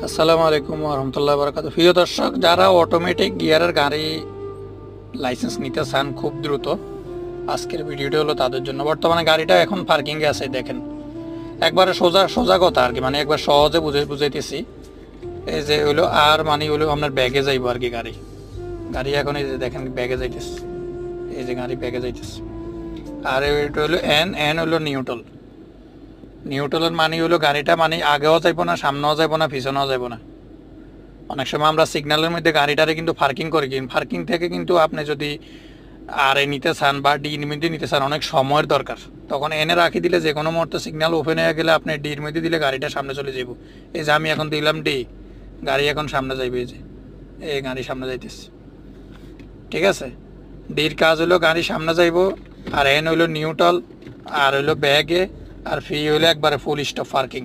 আসসালামু আলাইকুম রহমতুল্লাহ বরকাত। প্রিয় দর্শক, যারা অটোমেটিক গিয়ারের গাড়ি লাইসেন্স নিতে চান খুব দ্রুত, আজকের ভিডিওটা হলো তাদের জন্য। বর্তমানে গাড়িটা এখন পার্কিংয়ে আছে, দেখেন একবারে সোজা সোজা কথা আর কি, মানে একবার সহজে বুঝাইতেছি। এই যে হলো আর মানে হলো আপনার ব্যাগে যাইবো আর কি, গাড়ি গাড়ি এখন এই যে দেখেন ব্যাগে যাইতেছে, এই যে গাড়ি ব্যাগে যাইতেছে। আর এটা হলো এন এন হলো নিউট্রাল। নিউট্রালের মানে হলো গাড়িটা মানে আগেও যাইবো না, সামনেও যাইবো না, পিছনেও যাইবো না। অনেক সময় আমরা সিগন্যালের মধ্যে গাড়িটারে কিন্তু পার্কিং করি, কিন্তু পার্কিং থেকে কিন্তু আপনি যদি আর এ নিতে চান বা ডির মধ্যে নিতে চান, অনেক সময়ের দরকার। তখন এনে রাখি দিলে যে কোনো মুহূর্তে সিগন্যাল ওপেন হয়ে গেলে আপনি ডির মধ্যে দিলে গাড়িটা সামনে চলে যাব। এই যে আমি এখন দিলাম ডি, গাড়ি এখন সামনে যাইবে, এই যে এই গাড়ি সামনে যাইতেছে, ঠিক আছে। ডির কাজ হলো গাড়ি সামনে যাইব, আর এন হইলো নিউট্রাল, আর হইলো ব্যাগে, আর ফি হইলো একবারে ফুল স্টপ পার্কিং।